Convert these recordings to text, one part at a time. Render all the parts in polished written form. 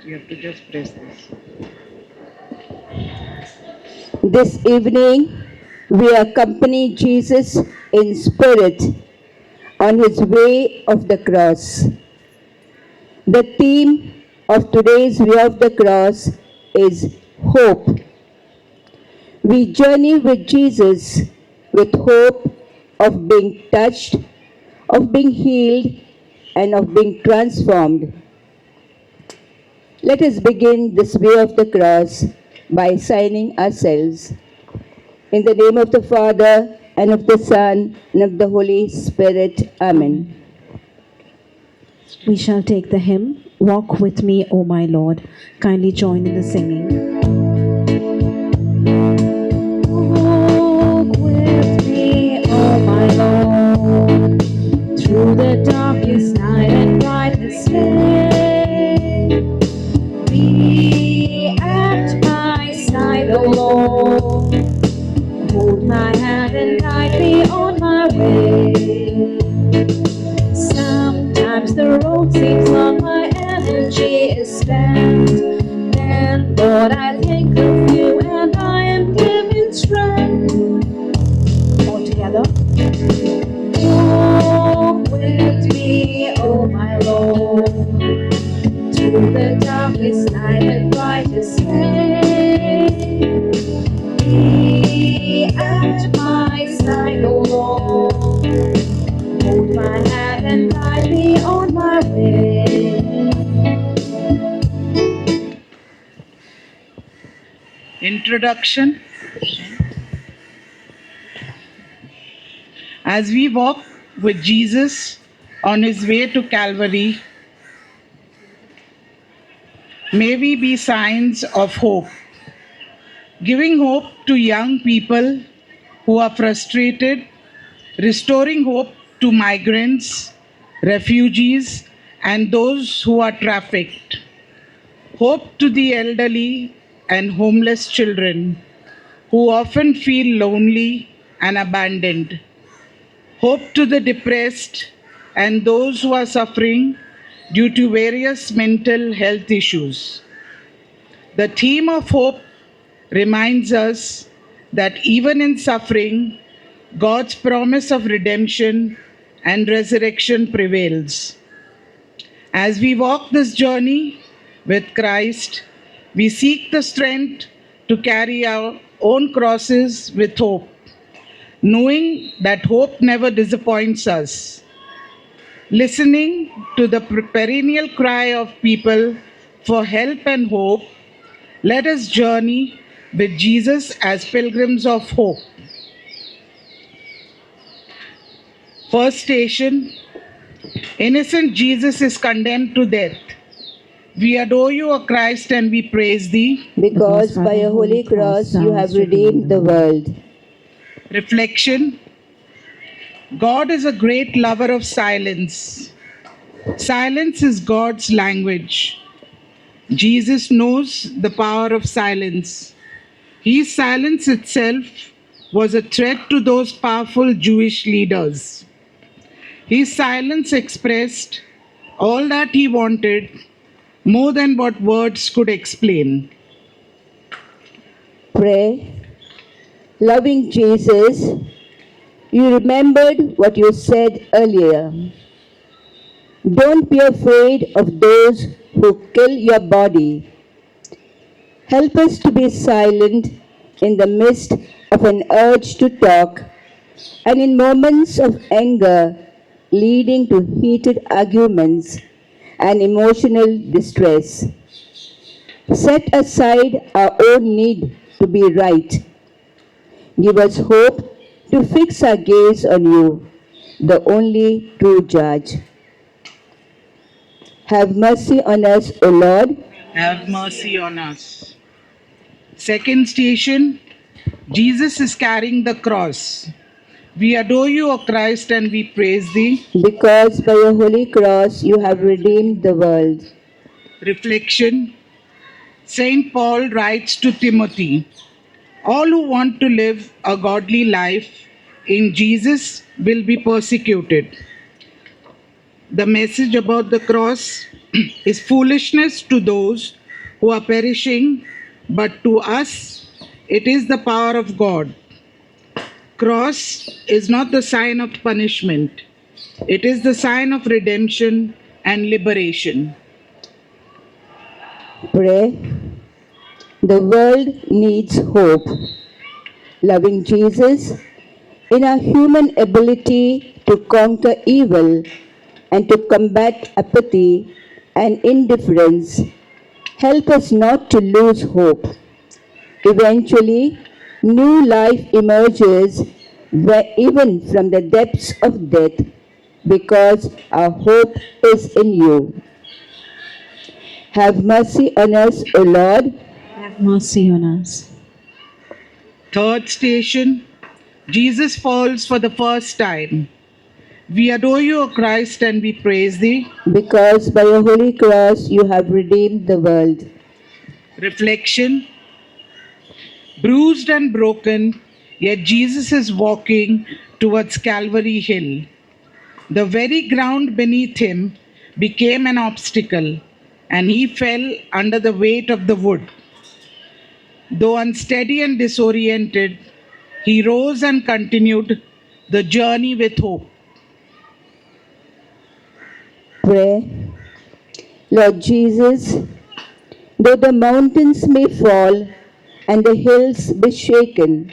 You have to just press this. This evening, we accompany Jesus in spirit on his way of the cross. The theme of today's Way of the Cross is hope. We journey with Jesus with hope of being touched, of being healed, and of being transformed. Let us begin this Way of the Cross by signing ourselves. In the name of the Father, and of the Son, and of the Holy Spirit. Amen. Amen. We shall take the hymn, Walk with Me, O my Lord. Kindly join in the singing. Walk with me, O my Lord, through the darkest night and brightest day. Be at my side, O Lord. Hold my hand and guide me on my way. Sometimes the road seems long, my energy is spent. Then, Lord, I think of you and I am given strength. All together. Walk with me, oh my Lord, through the darkest night and brightest day. Be at my side, O Lord. Hold my hand and guide me on my way. Introduction. As we walk with Jesus on his way to Calvary, may we be signs of hope, giving hope to young people who are frustrated, restoring hope to migrants, refugees, and those who are trafficked, hope to the elderly and homeless children who often feel lonely and abandoned, hope to the depressed and those who are suffering due to various mental health issues. The theme of hope reminds us that even in suffering, God's promise of redemption and resurrection prevails. As we walk this journey with Christ, we seek the strength to carry our own crosses with hope, knowing that hope never disappoints us. Listening to the perennial cry of people for help and hope, let us journey with Jesus as pilgrims of hope. First station, innocent Jesus is condemned to death. We adore you, O Christ, and we praise thee. Because by a holy cross you have redeemed the world. Reflection. God is a great lover of silence. Silence is God's language. Jesus knows the power of silence. His silence itself was a threat to those powerful Jewish leaders. His silence expressed all that he wanted, more than what words could explain. Pray. Loving Jesus, you remembered what you said earlier. Don't be afraid of those who kill your body. Help us to be silent in the midst of an urge to talk and in moments of anger leading to heated arguments and emotional distress. Set aside our own need to be right. Give us hope to fix our gaze on you, the only true judge. Have mercy on us, O Lord. Have mercy on us. Second station, Jesus is carrying the cross. We adore you, O Christ, and we praise thee. Because by your holy cross you have redeemed the world. Reflection. Saint Paul writes to Timothy, all who want to live a godly life in Jesus will be persecuted. The message about the cross is foolishness to those who are perishing, but to us it is the power of God. Cross is not the sign of punishment, it is the sign of redemption and liberation. Pray. The world needs hope. Loving Jesus, in our human ability to conquer evil and to combat apathy and indifference, help us not to lose hope. Eventually, new life emerges even from the depths of death because our hope is in you. Have mercy on us, O Lord. Have mercy on us. Third station, Jesus falls for the first time. We adore you, O Christ, and we praise thee. Because by your holy cross you have redeemed the world. Reflection, bruised and broken, yet Jesus is walking towards Calvary Hill. The very ground beneath him became an obstacle, and he fell under the weight of the wood. Though unsteady and disoriented, he rose and continued the journey with hope. Pray. Lord Jesus, though the mountains may fall and the hills be shaken,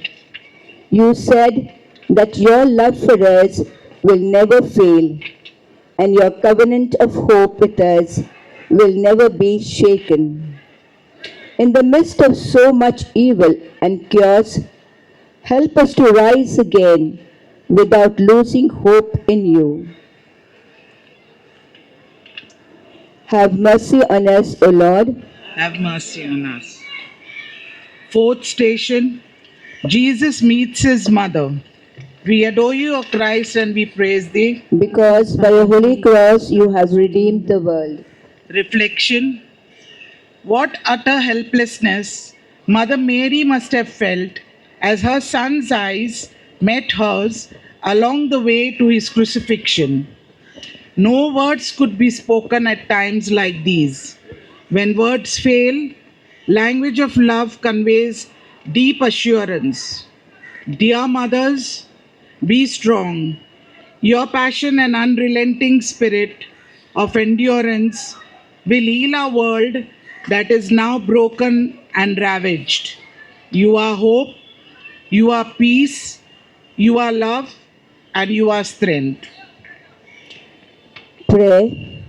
you said that your love for us will never fail, and your covenant of hope with us will never be shaken. In the midst of so much evil and chaos, help us to rise again without losing hope in you. Have mercy on us, O Lord. Have mercy on us. Fourth station, Jesus meets his mother. We adore you, O Christ, and we praise thee. Because by your holy cross you have redeemed the world. Reflection, what utter helplessness Mother Mary must have felt as her son's eyes met hers along the way to his crucifixion. No words could be spoken at times like these. When words fail, language of love conveys deep assurance. Dear mothers, be strong. Your passion and unrelenting spirit of endurance will heal our world that is now broken and ravaged. You are hope, you are peace, you are love, and you are strength. Pray.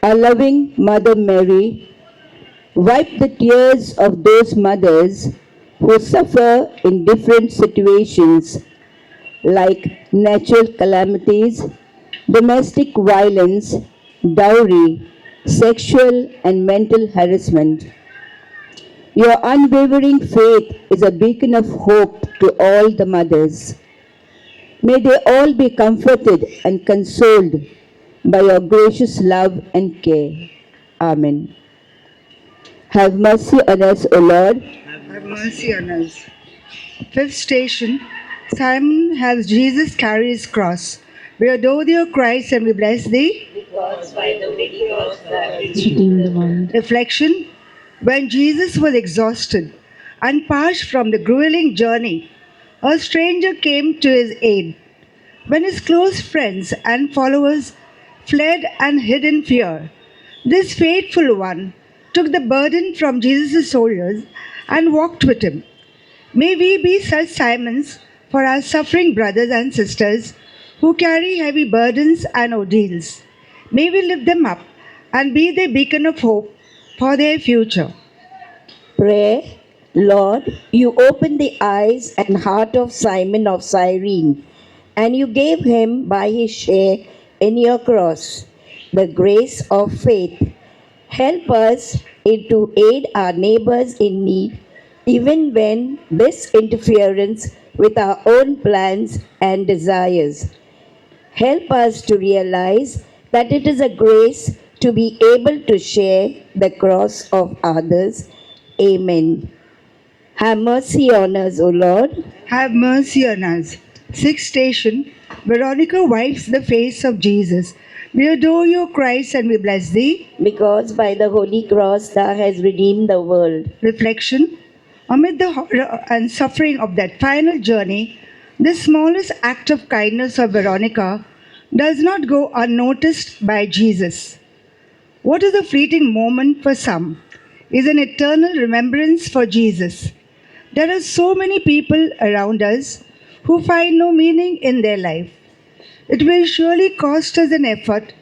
Our loving Mother Mary, wipe the tears of those mothers who suffer in different situations like natural calamities, domestic violence, dowry, sexual and mental harassment. Your unwavering faith is a beacon of hope to all the mothers. May they all be comforted and consoled by your gracious love and care. Amen. Have mercy on us, O Lord. Have mercy on us. Fifth station, Simon has Jesus carry his cross. We adore thee, O Christ, and we bless thee. Redeem the world. Reflection, when Jesus was exhausted and parched from the grueling journey, a stranger came to his aid. When his close friends and followers fled and hid in fear, this faithful one took the burden from Jesus' shoulders and walked with him. May we be such Simons for our suffering brothers and sisters who carry heavy burdens and ordeals. May we lift them up and be the beacon of hope for their future. Pray, Lord, you opened the eyes and heart of Simon of Cyrene, and you gave him by his share in your cross the grace of faith. Help us to aid our neighbors in need, even when this interference with our own plans and desires. Help us to realize that it is a grace to be able to share the cross of others. Amen. Have mercy on us, O Lord. Have mercy on us. Sixth station, Veronica wipes the face of Jesus. We adore you, Christ, and we bless thee. because by the Holy Cross thou hast redeemed the world. Reflection. Amid the horror and suffering of that final journey, the smallest act of kindness of Veronica does not go unnoticed by Jesus. What is a fleeting moment for some is an eternal remembrance for Jesus. There are so many people around us who find no meaning in their life. It will surely cost us an effort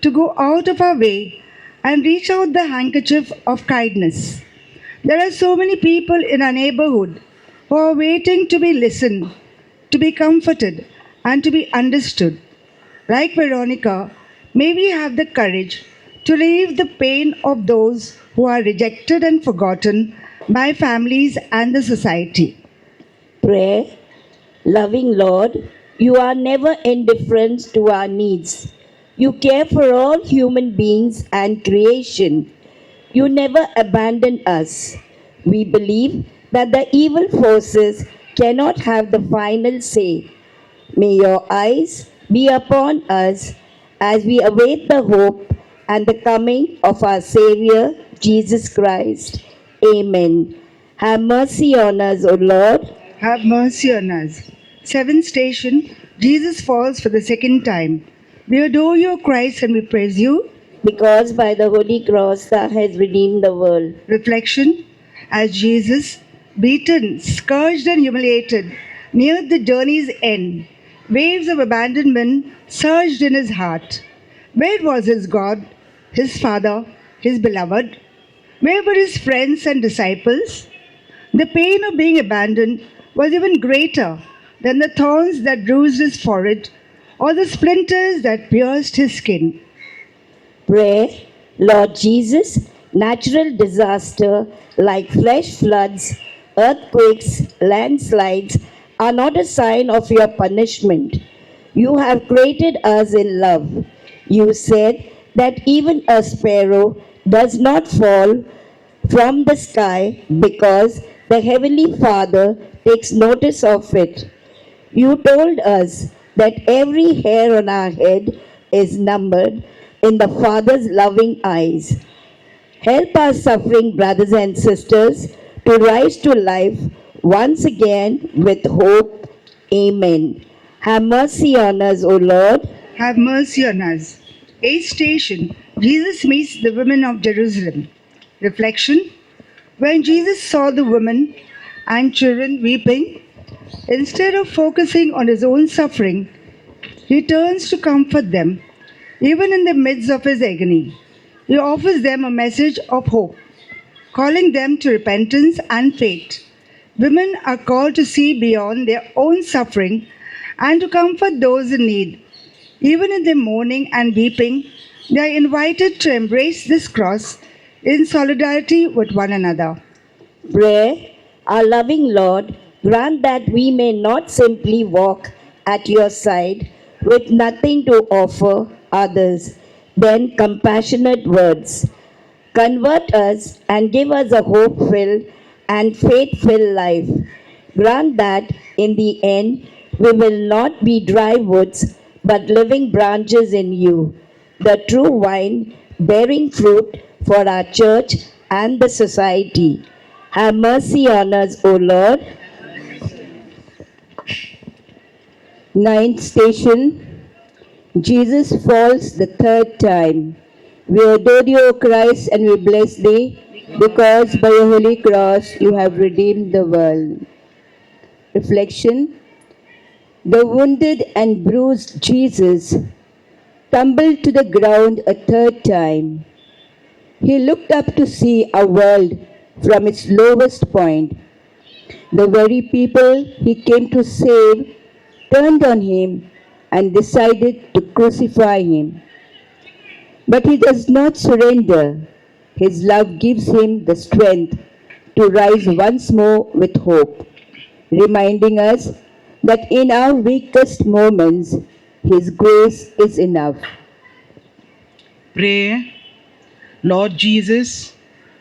to go out of our way and reach out the handkerchief of kindness. There are so many people in our neighborhood who are waiting to be listened, to be comforted, and to be understood. Like Veronica, may we have the courage to relieve the pain of those who are rejected and forgotten by families and the society. Prayer. Loving Lord, you are never indifferent to our needs. You care for all human beings and creation. You never abandon us. We believe that the evil forces cannot have the final say. May your eyes be upon us as we await the hope and the coming of our Savior, Jesus Christ. Amen. Have mercy on us, O Lord. Have mercy on us. Seventh station, Jesus falls for the second time. We adore you, Christ, and we praise you. Because by the Holy Cross thou hast redeemed the world. Reflection. As Jesus, beaten, scourged, and humiliated, neared the journey's end, waves of abandonment surged in his heart. Where was his God, his Father, his beloved? Where were his friends and disciples? The pain of being abandoned was even greater than the thorns that bruised his forehead or the splinters that pierced his skin. Prayer, Lord Jesus, natural disaster like flash floods, earthquakes, landslides are not a sign of your punishment. You have created us in love. You said that even a sparrow does not fall from the sky because the Heavenly Father takes notice of it. You told us that every hair on our head is numbered in the Father's loving eyes. Help our suffering brothers and sisters to rise to life once again with hope. Amen. Have mercy on us, O Lord. Have mercy on us. Eighth station, Jesus meets the women of Jerusalem. Reflection. When Jesus saw the women and children weeping, instead of focusing on his own suffering, he turns to comfort them. Even in the midst of his agony, he offers them a message of hope, calling them to repentance and faith. Women are called to see beyond their own suffering and to comfort those in need. Even in their mourning and weeping, they are invited to embrace this cross in solidarity with one another. Prayer, our loving Lord, grant that we may not simply walk at your side with nothing to offer others than compassionate words. Convert us and give us a hope filled and faith filled life. Grant that in the end we will not be dry woods but living branches in you, the true vine bearing fruit for our church and the society. Have mercy on us, O Lord. Ninth station. Jesus falls the third time. We adore you, O Christ, and we bless thee, because by your holy cross you have redeemed the world. Reflection. The wounded and bruised Jesus tumbled to the ground a third time. He looked up to see our world from its lowest point. The very people he came to save turned on him and decided to crucify him. But he does not surrender. His love gives him the strength to rise once more with hope, reminding us that in our weakest moments, his grace is enough. Pray, Lord Jesus,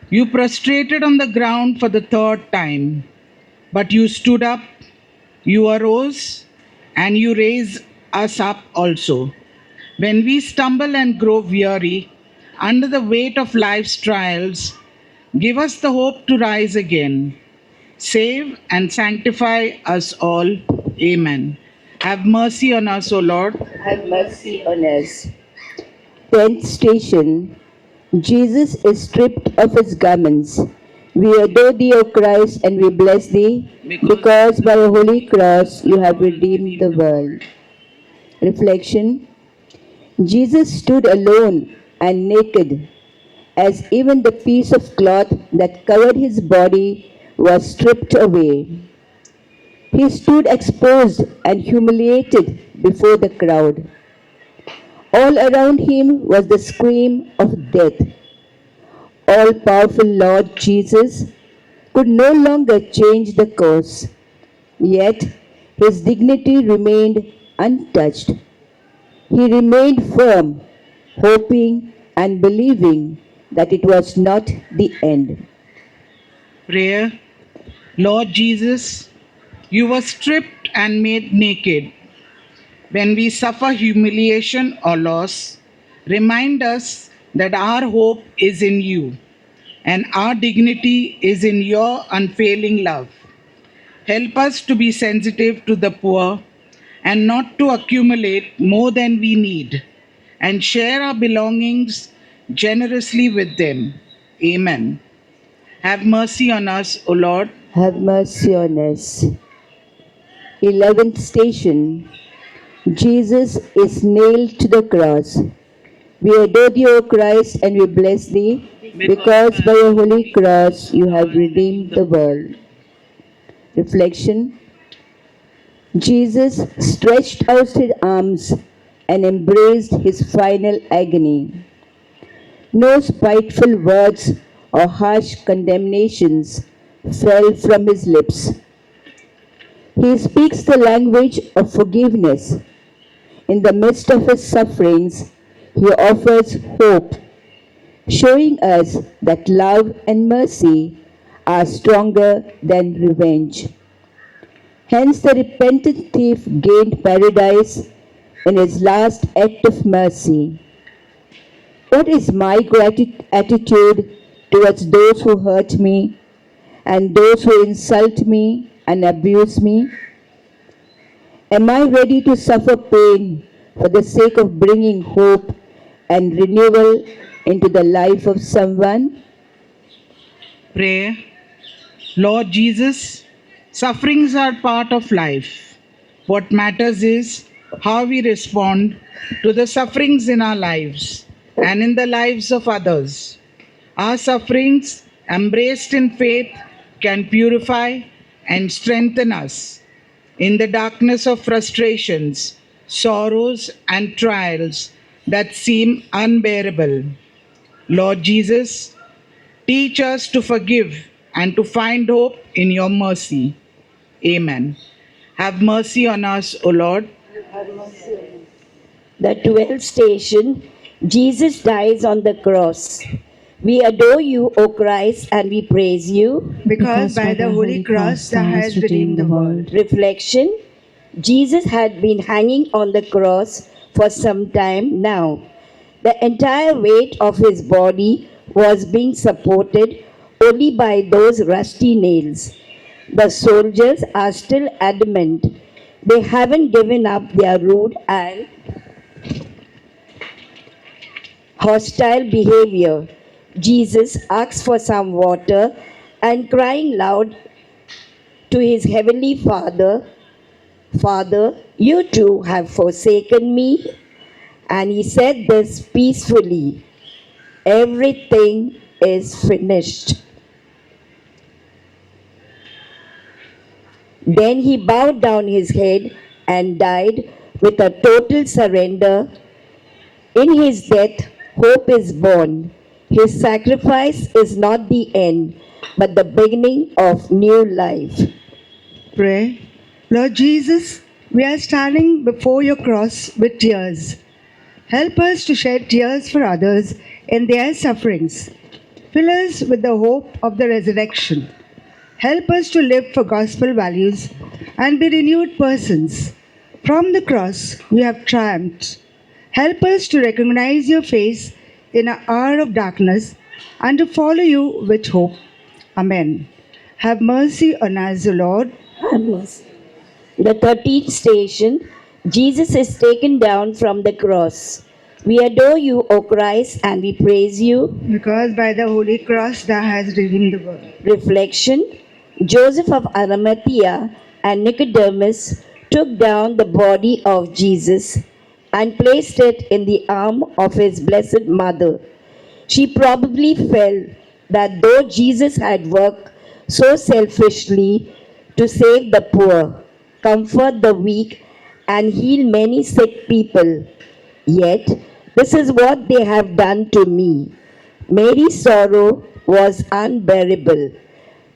you prostrated on the ground for the third time, but you stood up, you arose, and you raised us up also. When we stumble and grow weary under the weight of life's trials, give us the hope to rise again. Save and sanctify us all. Amen. Have mercy on us, O Lord. Have mercy on us. 10th station. Jesus is stripped of his garments. We adore thee, O Christ, and we bless thee, because by a holy cross you have redeemed the world. Reflection. Jesus stood alone and naked, as even the piece of cloth that covered his body was stripped away. He stood exposed and humiliated before the crowd. All around him was the scream of death. All powerful Lord Jesus could no longer change the course, yet his dignity remained untouched. He remained firm, hoping and believing that it was not the end. Prayer. Lord Jesus, you were stripped and made naked. When we suffer humiliation or loss, remind us that our hope is in you and our dignity is in your unfailing love. Help us to be sensitive to the poor and not to accumulate more than we need, and share our belongings generously with them. Amen. Have mercy on us, O Lord. Have mercy on us. 11th station. Jesus is nailed to the cross. We adore thee, O Christ, and we bless thee, because by your holy cross you have redeemed the world. Reflection. Jesus stretched out his arms and embraced his final agony. No spiteful words or harsh condemnations fell from his lips. He speaks the language of forgiveness. In the midst of his sufferings, he offers hope, showing us that love and mercy are stronger than revenge. Hence, the repentant thief gained paradise in his last act of mercy. What is my attitude towards those who hurt me and those who insult me and abuse me? Am I ready to suffer pain for the sake of bringing hope and renewal into the life of someone? Prayer. Lord Jesus, sufferings are part of life. What matters is how we respond to the sufferings in our lives and in the lives of others. Our sufferings, embraced in faith, can purify and strengthen us. In the darkness of frustrations, sorrows, and trials that seem unbearable, Lord Jesus, teach us to forgive and to find hope in your mercy. Amen. Have mercy on us, O Lord. The 12th station, Jesus dies on the cross. We adore you, O Christ, and we praise you. Because by the holy cross thou hast redeemed the world. Reflection. Jesus had been hanging on the cross for some time now. The entire weight of his body was being supported only by those rusty nails. The soldiers are still adamant. They haven't given up their rude and hostile behavior. Jesus asks for some water and crying loud to his heavenly Father, Father, you too have forsaken me. And he said this peacefully, everything is finished. Then he bowed down his head and died with a total surrender. In his death, hope is born. His sacrifice is not the end, but the beginning of new life. Pray. Lord Jesus, we are standing before your cross with tears. Help us to shed tears for others in their sufferings. Fill us with the hope of the resurrection. Help us to live for gospel values and be renewed persons. From the cross, you have triumphed. Help us to recognize your face in an hour of darkness and to follow you with hope. Amen. Have mercy on us, O Lord. Have mercy. The 13th station, Jesus is taken down from the cross. We adore you, O Christ, and we praise you. Because by the holy cross thou hast redeemed the world. Reflection: Joseph of Arimathea and Nicodemus took down the body of Jesus and placed it in the arm of his blessed mother. She probably felt that though Jesus had worked so selfishly to save the poor, comfort the weak, and heal many sick people, yet this is what they have done to me. Mary's sorrow was unbearable,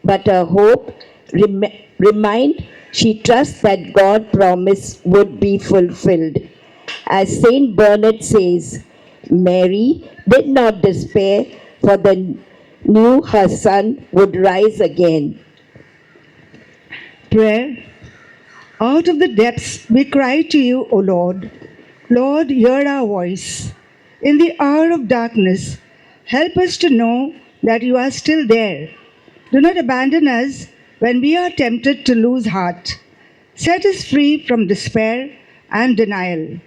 but her hope remained. She trusts that God's promise would be fulfilled. As Saint Bernard says, Mary did not despair, for the knew her son would rise again. Prayer. Out of the depths we cry to you, O Lord. Lord, hear our voice. In the hour of darkness, help us to know that you are still there. Do not abandon us when we are tempted to lose heart. Set us free from despair and denial.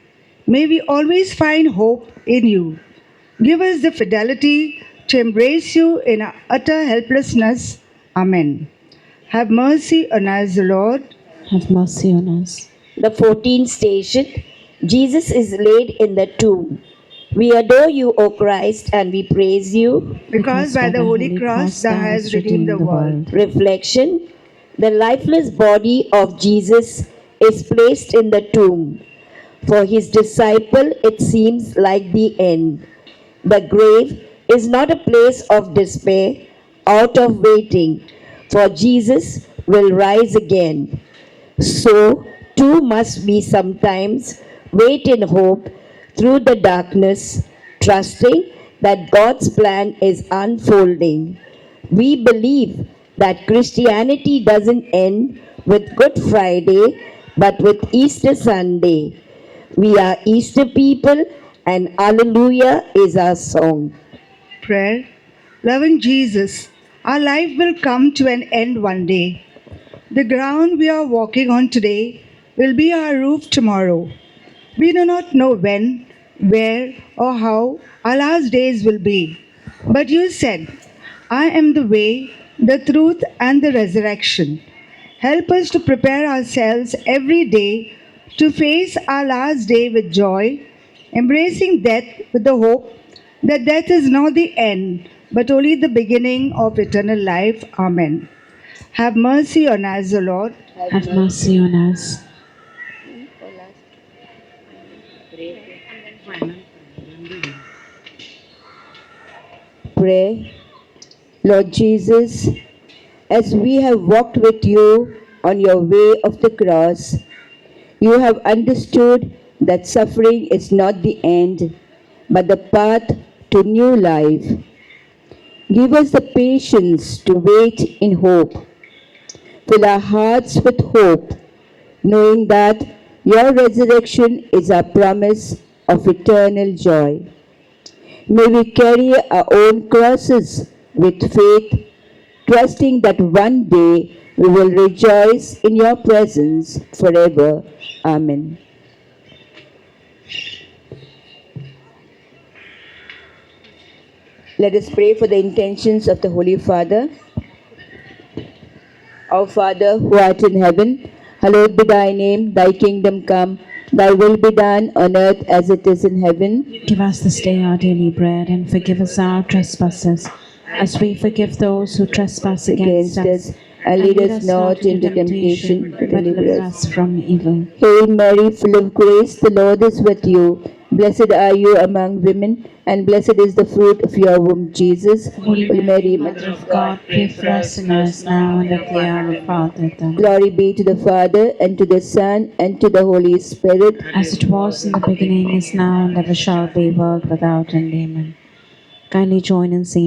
May we always find hope in you. Give us the fidelity to embrace you in our utter helplessness. Amen. Have mercy on us, Lord. Have mercy on us. The 14th station, Jesus is laid in the tomb. We adore you, O Christ, and we praise you. Because by the holy cross thou hast redeemed the world. Reflection: The lifeless body of Jesus is placed in the tomb. For his disciple, it seems like the end. The grave is not a place of despair, out of waiting, for Jesus will rise again. So too must we sometimes wait in hope through the darkness, trusting that God's plan is unfolding. We believe that Christianity doesn't end with Good Friday, but with Easter Sunday. We are Easter people, and Alleluia is our song. Prayer. Loving Jesus, our life will come to an end one day. The ground we are walking on today will be our roof tomorrow. We do not know when, where, or how our last days will be. But you said, I am the way, the truth, and the resurrection. Help us to prepare ourselves every day to face our last day with joy, embracing death with the hope that death is not the end, but only the beginning of eternal life. Amen. Have mercy on us, O Lord. Have mercy on us. Pray, Lord Jesus, as we have walked with you on your way of the cross, you have understood that suffering is not the end, but the path to new life. Give us the patience to wait in hope. Fill our hearts with hope, knowing that your resurrection is our promise of eternal joy. May we carry our own crosses with faith, trusting that one day we will rejoice in your presence forever. Amen. Let us pray for the intentions of the Holy Father. Our Father, who art in heaven, hallowed be thy name. Thy kingdom come. Thy will be done on earth as it is in heaven. Give us this day our daily bread, and forgive us our trespasses, as we forgive those who trespass against us. And lead us not into temptation, but deliver us from evil. Hail Mary, full of grace, the Lord is with you. Blessed are you among women, and blessed is the fruit of your womb, Jesus. Holy Mary, Mother of God, pray for us sinners now and at the hour of our death. Amen. Glory be to the Father, and to the Son, and to the Holy Spirit. As it was in the beginning, is now, and ever shall be, world without end. Amen. Kindly join in singing.